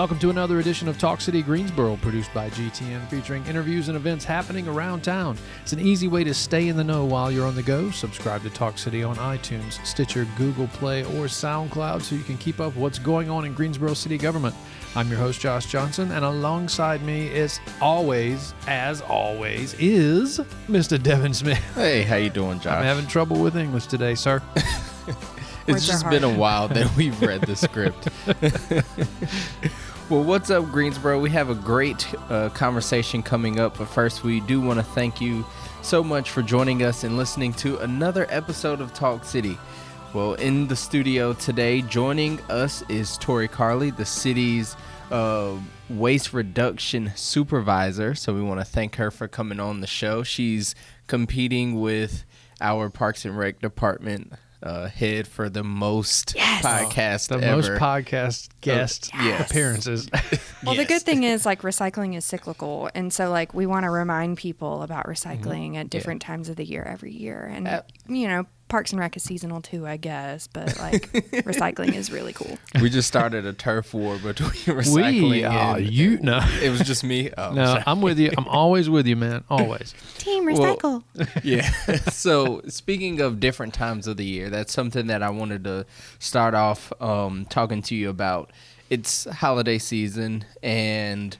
Welcome to another edition of Talk City Greensboro, produced by GTN, featuring interviews and events happening around town. It's an easy way to stay in the know while you're on the go. Subscribe to Talk City on iTunes, Stitcher, Google Play, or SoundCloud so you can keep up what's going on in Greensboro city government. I'm your host, Josh Johnson, and alongside me is as always, is Mr. Devin Smith. Hey, how you doing, Josh? I'm having trouble with English today, sir. It's just been a while that we've read the script. Well, what's up, Greensboro? We have a great conversation coming up, but first we do want to thank you so much for joining us and listening to another episode of Talk City. Well, in the studio today, joining us is Tori Carle, the city's waste reduction supervisor. So we want to thank her for coming on the show. She's competing with our Parks and Rec department head for the most podcast ever. Most podcast guest appearances. Well, the good thing is, like, recycling is cyclical, and so, like, we want to remind people about recycling at different times of the year every year. And, you know, Parks and Rec is seasonal too, I guess, but, like, recycling is really cool. We just started a turf war between recycling and... No. It was just me? Oh, no, sorry. I'm with you. I'm always with you, man. Always. Team recycle. Well, yeah. So, speaking of different times of the year, that's something that I wanted to start off talking to you about. It's holiday season, and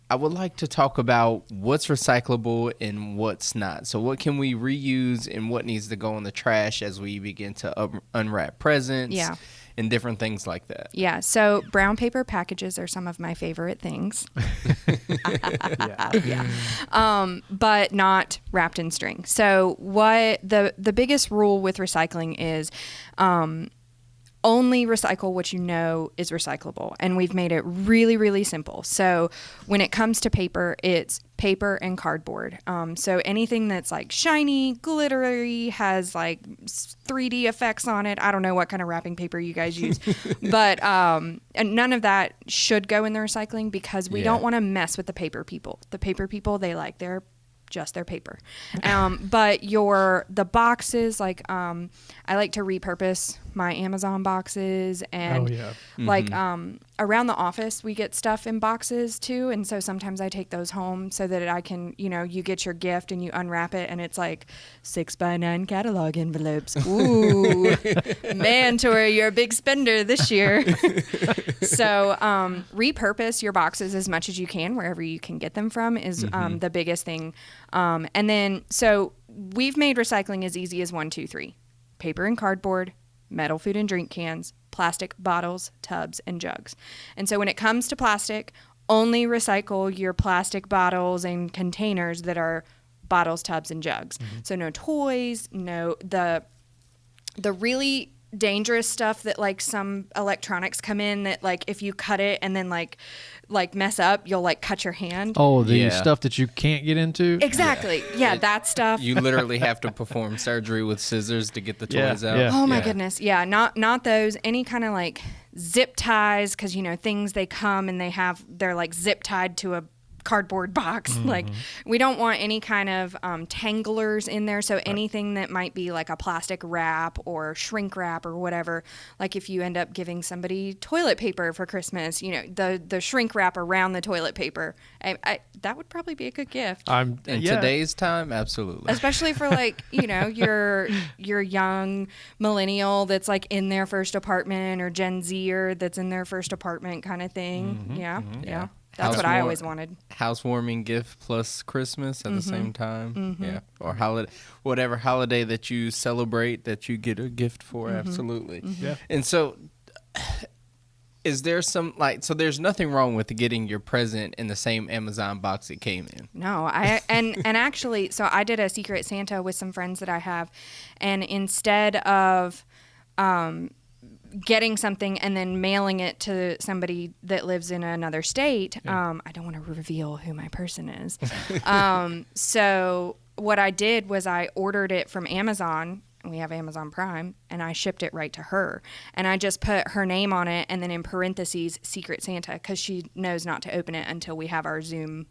I would like to talk about what's recyclable and what's not. So what can we reuse and what needs to go in the trash as we begin to unwrap presents and different things like that. Yeah, so brown paper packages are some of my favorite things. But not wrapped in string. So what the biggest rule with recycling is only recycle what you know is recyclable. And we've made it really, really simple. So when it comes to paper, it's paper and cardboard. So anything that's like shiny, glittery, has like 3D effects on it. I don't know what kind of wrapping paper you guys use. But and none of that should go in the recycling because we don't want to mess with the paper people. The paper people, they like their paper. But the boxes, like I like to repurpose my Amazon boxes, and around the office we get stuff in boxes too, and so sometimes I take those home so that I can, you get your gift and you unwrap it and it's like 6x9 catalog envelopes. Ooh, man, Tori, you're a big spender this year. So repurpose your boxes as much as you can wherever you can get them from is the biggest thing. And then, so we've made recycling as easy as 1, 2, 3. Paper and cardboard, metal food and drink cans, plastic bottles, tubs, and jugs. And so when it comes to plastic, only recycle your plastic bottles and containers that are bottles, tubs, and jugs. So no toys, no, the really dangerous stuff that like some electronics come in that like if you cut it and then like mess up, you'll like cut your hand. Oh, the stuff that you can't get into? Exactly. Yeah, that stuff. You literally have to perform surgery with scissors to get the toys out. Yeah. Oh my goodness. Yeah, not those. Any kind of like zip ties, because things, they come and they're like zip tied to a cardboard box. Like, we don't want any kind of tanglers in there. So anything that might be like a plastic wrap or shrink wrap or whatever, like if you end up giving somebody toilet paper for Christmas, the shrink wrap around the toilet paper, that would probably be a good gift. In today's time, absolutely. Especially for like, your young millennial that's like in their first apartment, or Gen Zer that's in their first apartment kind of thing. Yeah. That's what I always wanted. Housewarming gift plus Christmas at the same time. Yeah. Or whatever holiday that you celebrate that you get a gift for. Absolutely. Yeah. And so is there so there's nothing wrong with getting your present in the same Amazon box it came in? No, and actually, so I did a Secret Santa with some friends that I have, and instead of getting something and then mailing it to somebody that lives in another state, I don't want to reveal who my person is. So what I did was I ordered it from Amazon. We have Amazon Prime, and I shipped it right to her. And I just put her name on it and then in parentheses, Secret Santa, because she knows not to open it until we have our Zoom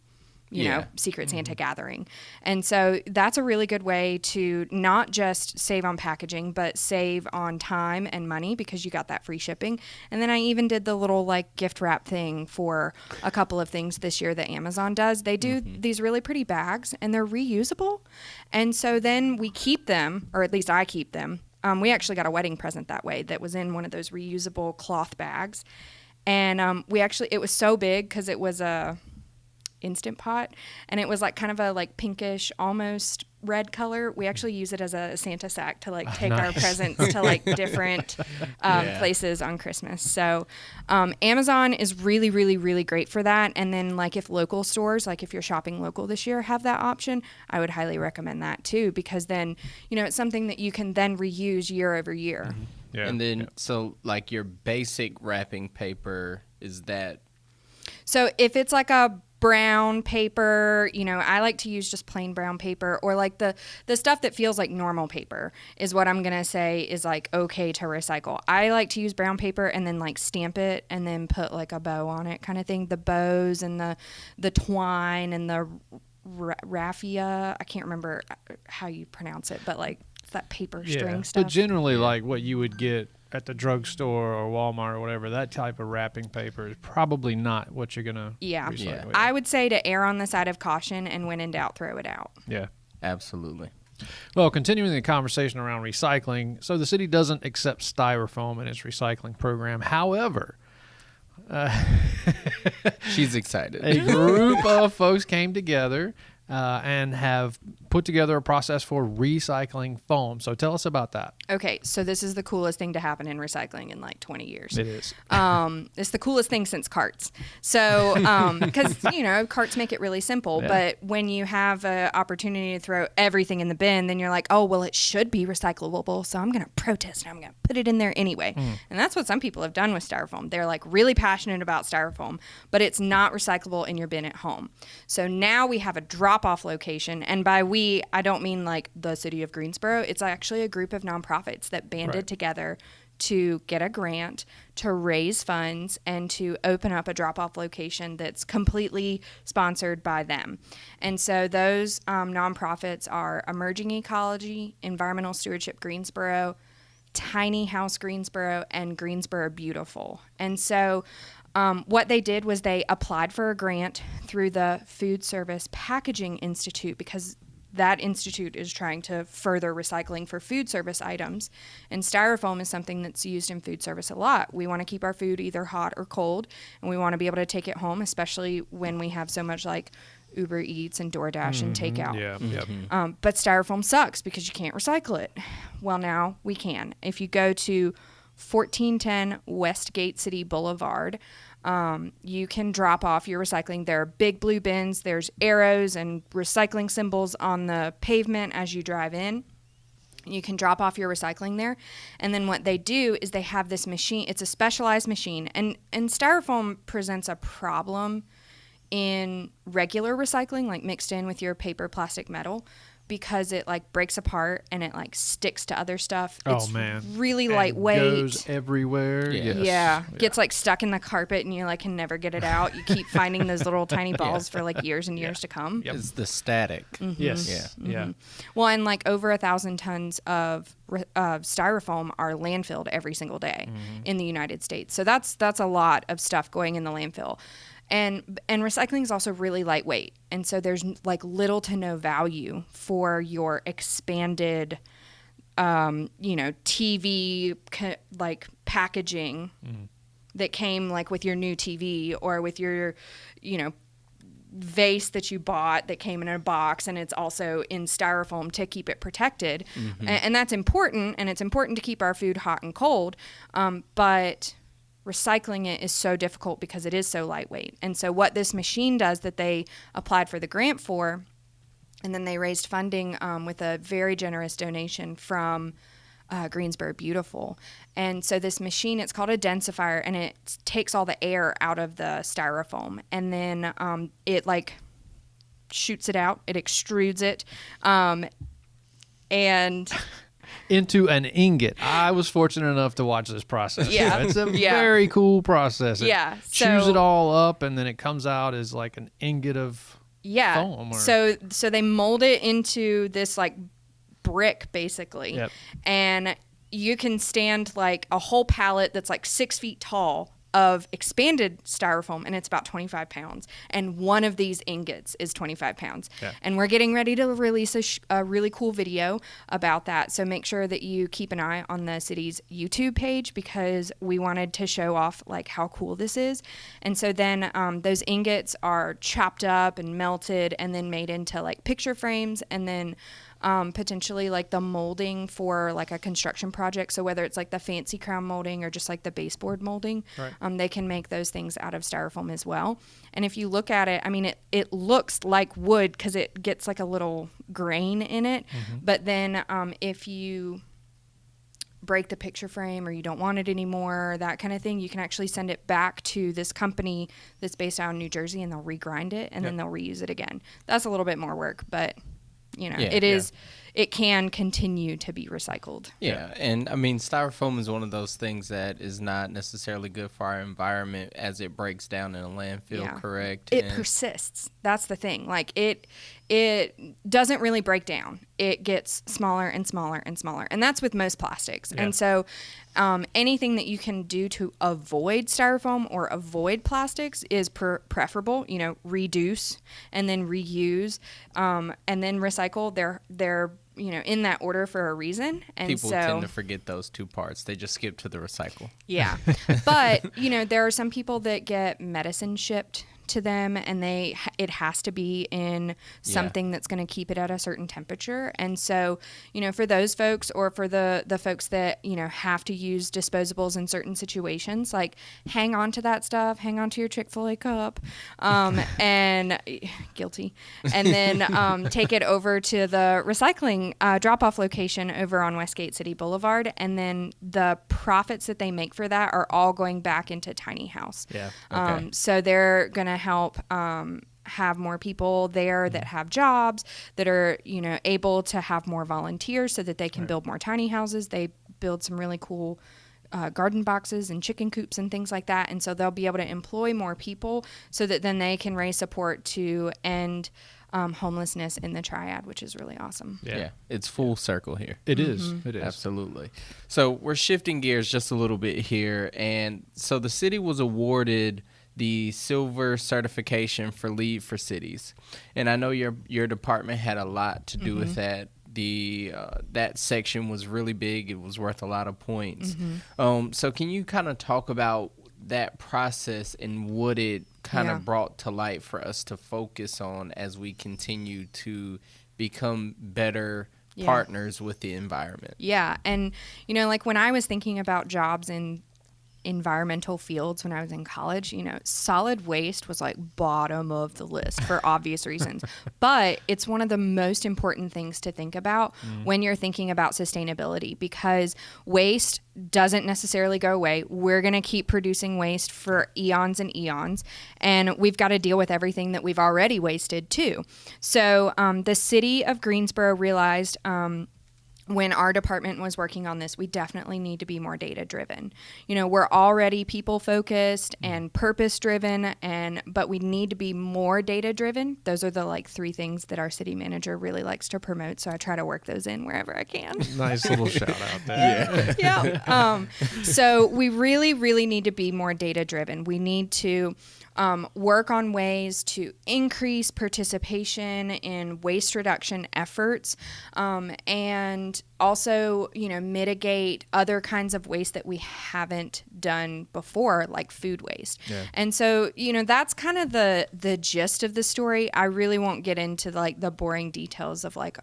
you know, Secret Santa gathering. And so that's a really good way to not just save on packaging, but save on time and money because you got that free shipping. And then I even did the little like gift wrap thing for a couple of things this year that Amazon does. They do these really pretty bags and they're reusable. And so then we keep them, or at least I keep them. We actually got a wedding present that way that was in one of those reusable cloth bags. And it was so big because it was a Instant Pot, and it was like kind of a like pinkish, almost red color. We actually use it as a Santa sack to like take our presents to like different places on Christmas. So Amazon is really, really, really great for that. And then like if local stores, like if you're shopping local this year, have that option, I would highly recommend that too, because then, you know, it's something that you can then reuse year over year. Mm-hmm. Yeah. And then, so like your basic wrapping paper is that? So if it's like a brown paper, you know, I like to use just plain brown paper, or like the stuff that feels like normal paper is what I'm going to say is like okay to recycle. I like to use brown paper and then like stamp it and then put like a bow on it kind of thing. The bows and the twine and the raffia, I can't remember how you pronounce it, but like it's that paper string stuff. But generally like what you would get at the drugstore or Walmart or whatever, that type of wrapping paper is probably not what you're going to recycle. Yeah. I would say to err on the side of caution, and when in doubt, throw it out. Yeah. Absolutely. Well, continuing the conversation around recycling, so the city doesn't accept styrofoam in its recycling program. However, she's excited. A group of folks came together and have put together a process for recycling foam. So tell us about that. Okay, so this is the coolest thing to happen in recycling in like 20 years. It is. It's the coolest thing since carts. So, because, you know, carts make it really simple, but when you have an opportunity to throw everything in the bin, then you're like, oh, well, it should be recyclable, so I'm going to protest and I'm going to put it in there anyway. And that's what some people have done with styrofoam. They're like really passionate about styrofoam, but it's not recyclable in your bin at home. So now we have a drop-off location, and by we, I don't mean like the city of Greensboro. It's actually a group of nonprofits that banded together to get a grant to raise funds and to open up a drop-off location that's completely sponsored by them. And so those nonprofits are Emerging Ecology, Environmental Stewardship Greensboro, Tiny House Greensboro, and Greensboro Beautiful. And so what they did was they applied for a grant through the Food Service Packaging Institute, because that institute is trying to further recycling for food service items. And styrofoam is something that's used in food service a lot. We want to keep our food either hot or cold, and we want to be able to take it home, especially when we have so much like Uber Eats and DoorDash and takeout. But styrofoam sucks because you can't recycle it. Well, now we can. If you go to 1410 Westgate City Boulevard, you can drop off your recycling. There are big blue bins. There's arrows and recycling symbols on the pavement as you drive in. You can drop off your recycling there. And then what they do is they have this machine. It's a specialized machine. And styrofoam presents a problem in regular recycling, like mixed in with your paper, plastic, metal, because it like breaks apart and it like sticks to other stuff. It's really lightweight. Goes everywhere. Gets like stuck in the carpet and you like can never get it out. You keep finding those little tiny balls for like years and years to come. It's the static. Yes. Well, and like over 1,000 tons of styrofoam are landfilled every single day in the United States. So that's a lot of stuff going in the landfill. And recycling is also really lightweight. And so there's like little to no value for your expanded, TV like packaging that came like with your new TV or with your, vase that you bought that came in a box and it's also in styrofoam to keep it protected. And that's important. And it's important to keep our food hot and cold. But recycling it is so difficult because it is so lightweight. And so what this machine does that they applied for the grant for, and then they raised funding with a very generous donation from Greensboro Beautiful. And so this machine, it's called a densifier, and it takes all the air out of the styrofoam. And then it like shoots it out, it extrudes it, and into an ingot. I was fortunate enough to watch this process. Yeah. It's a very cool process. It Yeah. chews it all up, and then it comes out as like an ingot of Yeah. foam. Or... So they mold it into this like brick basically. Yep. And you can stand like a whole pallet that's like 6 feet tall of expanded styrofoam, and it's about 25 pounds. And one of these ingots is 25 pounds. Yeah. And we're getting ready to release a really cool video about that. So make sure that you keep an eye on the city's YouTube page, because we wanted to show off like how cool this is. And so then those ingots are chopped up and melted and then made into like picture frames, and then potentially like the molding for like a construction project. So whether it's like the fancy crown molding or just like the baseboard molding, right. They can make those things out of styrofoam as well. And if you look at it, I mean, it looks like wood because it gets like a little grain in it. Mm-hmm. But then if you break the picture frame or you don't want it anymore, that kind of thing, you can actually send it back to this company that's based out in New Jersey, and they'll regrind it, and then they'll reuse it again. That's a little bit more work, but it can continue to be recycled. Yeah, and I mean, styrofoam is one of those things that is not necessarily good for our environment as it breaks down in a landfill, correct? It persists. That's the thing. Like, it doesn't really break down. It gets smaller and smaller and smaller. And that's with most plastics. Yeah. And so anything that you can do to avoid styrofoam or avoid plastics is preferable. You know, reduce and then reuse and then recycle. They're in that order for a reason. And people tend to forget those two parts. They just skip to the recycle. Yeah. But, there are some people that get medicine shipped to them, and it has to be in something that's going to keep it at a certain temperature. And so, for those folks, or for the folks that, have to use disposables in certain situations, like, hang on to that stuff, hang on to your Chick-fil-A cup, and guilty. And then take it over to the recycling drop-off location over on Westgate City Boulevard. And then the profits that they make for that are all going back into Tiny House. Yeah. Okay. So they're going to help have more people there that have jobs, that are able to have more volunteers so that they can build more tiny houses. They build some really cool garden boxes and chicken coops and things like that, and so they'll be able to employ more people so that then they can raise support to end homelessness in the triad, which is really awesome. Yeah, it's full circle here. It is. It is. Absolutely. So we're shifting gears just a little bit here, and so the city was awarded the silver certification for LEED for Cities, and I know your department had a lot to do with that. That section was really big. It was worth a lot of points. So can you kind of talk about that process and what it kind of brought to light for us to focus on as we continue to become better partners with the environment? Yeah, and like when I was thinking about jobs in environmental fields when I was in college, solid waste was like bottom of the list for obvious reasons. But it's one of the most important things to think about when you're thinking about sustainability, because waste doesn't necessarily go away. We're going to keep producing waste for eons and eons, and we've got to deal with everything that we've already wasted too. So the city of Greensboro realized when our department was working on this, we definitely need to be more data driven. We're already people focused and purpose driven, but we need to be more data driven. Those are the like 3 things that our city manager really likes to promote. So I try to work those in wherever I can. Nice little shout out there. Yeah. So we really, really need to be more data driven. We need to work on ways to increase participation in waste reduction efforts, and also, mitigate other kinds of waste that we haven't done before, like food waste. Yeah. And so, that's kind of the gist of the story. I really won't get into like the boring details of like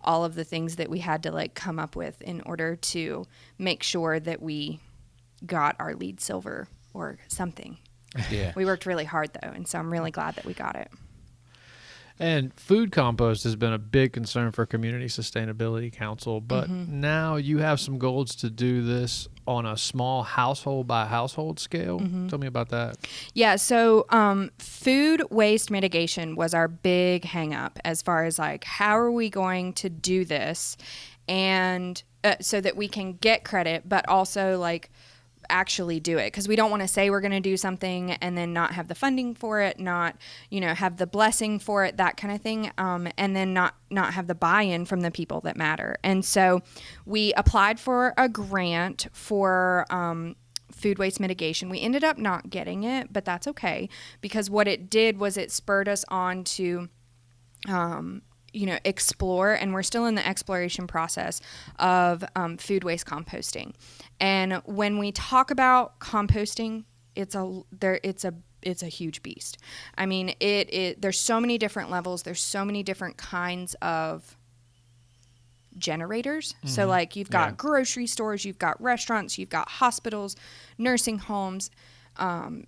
all of the things that we had to like come up with in order to make sure that we got our LEED silver or something. Yeah. We worked really hard though, and so I'm really glad that we got it. And food compost has been a big concern for Community Sustainability Council, but now you have some goals to do this on a small household by household scale. Tell me about that. Yeah, so food waste mitigation was our big hang up as far as like, how are we going to do this, and so that we can get credit, but also like actually do it, because we don't want to say we're going to do something and then not have the funding for it, not, have the blessing for it, that kind of thing, and then not have the buy-in from the people that matter. And so we applied for a grant for food waste mitigation. We ended up not getting it, but that's okay, because what it did was it spurred us on to explore, and we're still in the exploration process of food waste composting. And when we talk about composting, it's a huge beast. I mean, there's so many different levels. There's so many different kinds of generators. Mm-hmm. So like you've got grocery stores, you've got restaurants, you've got hospitals, nursing homes,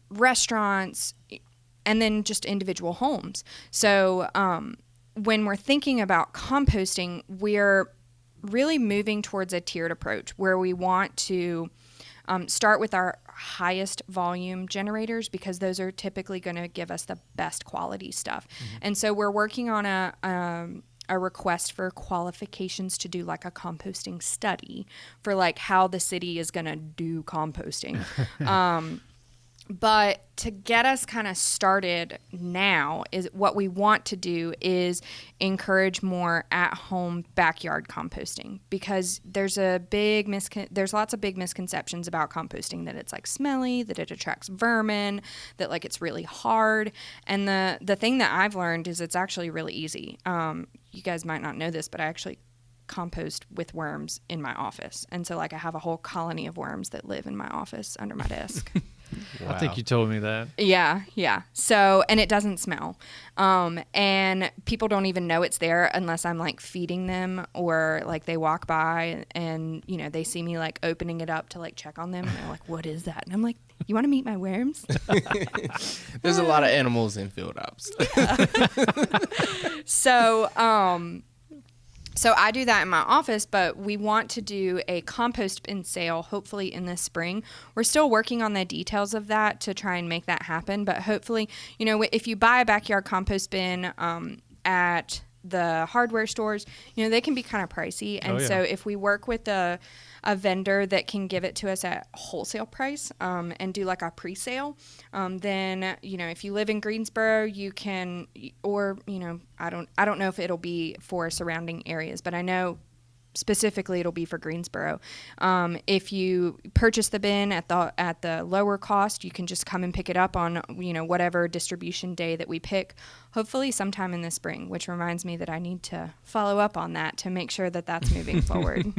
restaurants, and then just individual homes. So when we're thinking about composting, we're really moving towards a tiered approach where we want to start with our highest volume generators, because those are typically going to give us the best quality stuff. Mm-hmm. And so we're working on a request for qualifications to do like a composting study for like how the city is going to do composting. But to get us kind of started now, is what we want to do is encourage more at-home backyard composting, because there's lots of big misconceptions about composting, that it's like smelly, that it attracts vermin, that like it's really hard. And the thing that I've learned is it's actually really easy. You guys might not know this, but I actually compost with worms in my office. And so like I have a whole colony of worms that live in my office under my desk. Wow. I think you told me that. Yeah. So, and it doesn't smell. And people don't even know it's there unless I'm like feeding them, or like they walk by and, they see me like opening it up to like check on them. And they're like, what is that? And I'm like, you want to meet my worms? There's a lot of animals in field ops. So I do that in my office, but we want to do a compost bin sale hopefully in this spring. We're still working on the details of that to try and make that happen, but hopefully, if you buy a backyard compost bin at the hardware stores, they can be kind of pricey. And so if we work with a vendor that can give it to us at wholesale price and do like a pre-sale, then if you live in Greensboro, you can, or I don't know if it'll be for surrounding areas, but I know specifically it'll be for Greensboro. If you purchase the bin at the lower cost, you can just come and pick it up on whatever distribution day that we pick, hopefully sometime in the spring, which reminds me that I need to follow up on that to make sure that that's moving forward.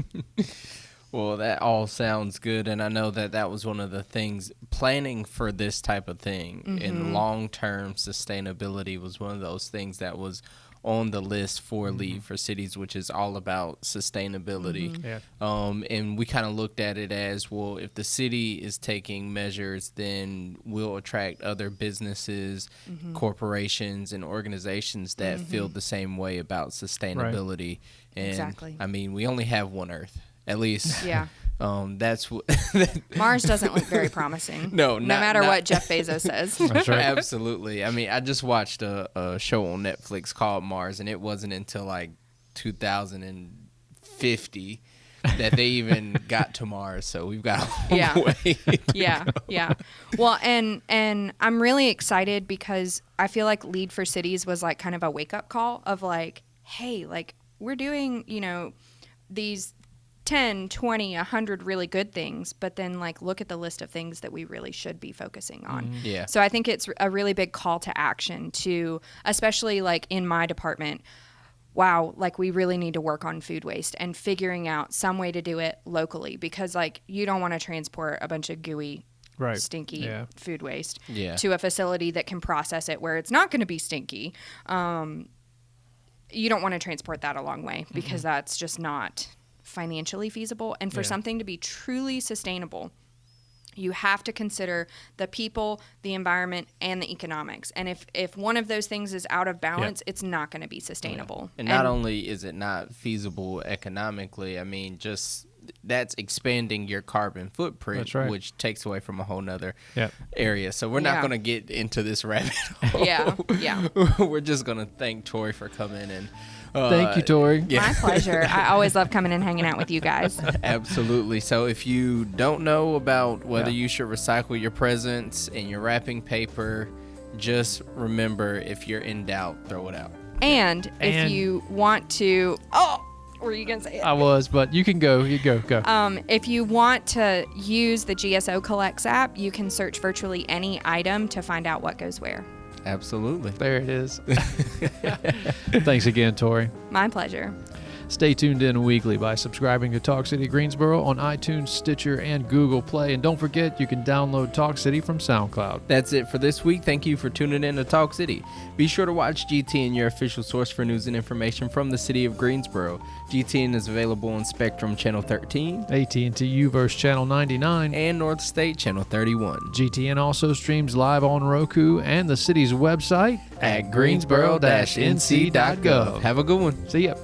Well, that all sounds good, and I know that was one of the things, planning for this type of thing, mm-hmm. and long-term sustainability was one of those things that was on the list for mm-hmm. Lead for Cities, which is all about sustainability. Mm-hmm. Yeah. And we kind of looked at it as, well, if the city is taking measures, then we'll attract other businesses, mm-hmm. corporations, and organizations that mm-hmm. feel the same way about sustainability. Right. And exactly. I mean, we only have one Earth. At least, yeah. That's what Mars doesn't look very promising. No matter what Jeff Bezos says. That's right. Absolutely. I mean, I just watched a show on Netflix called Mars, and it wasn't until like 2050 that they even got to Mars. So we've got a long way. Yeah. Well, and I'm really excited because I feel like Lead for Cities was like kind of a wake up call of like, hey, like we're doing, these 10, 20, 100 really good things, but then like look at the list of things that we really should be focusing on. Mm-hmm. Yeah. So I think it's a really big call to action to, especially like in my department, wow, like we really need to work on food waste and figuring out some way to do it locally, because like you don't want to transport a bunch of gooey, stinky food waste to a facility that can process it where it's not going to be stinky. You don't want to transport that a long way because mm-hmm. that's just not financially feasible. And for something to be truly sustainable, you have to consider the people, the environment, and the economics. And if one of those things is out of balance, it's not going to be sustainable. And not only is it not feasible economically, I mean, just that's expanding your carbon footprint, which takes away from a whole nother area. So we're not going to get into this rabbit hole. Yeah. We're just going to thank Tori for coming and Thank you, Tori. Yeah. My pleasure. I always love coming and hanging out with you guys. Absolutely. So if you don't know about whether you should recycle your presents and your wrapping paper, just remember, if you're in doubt, throw it out. And if And- you want to, oh, were you gonna say it? I was, but you can go. You go. If you want to use the GSO Collects app, you can search virtually any item to find out what goes where. Absolutely. There it is. Thanks again, Tori. My pleasure. Stay tuned in weekly by subscribing to Talk City Greensboro on iTunes, Stitcher, and Google Play. And don't forget, you can download Talk City from SoundCloud. That's it for this week. Thank you for tuning in to Talk City. Be sure to watch GTN, your official source for news and information from the city of Greensboro. GTN is available on Spectrum Channel 13 AT&T Uverse Channel 99. and North State Channel 31. GTN also streams live on Roku and the city's website At greensboro-nc.gov. Have a good one. See ya.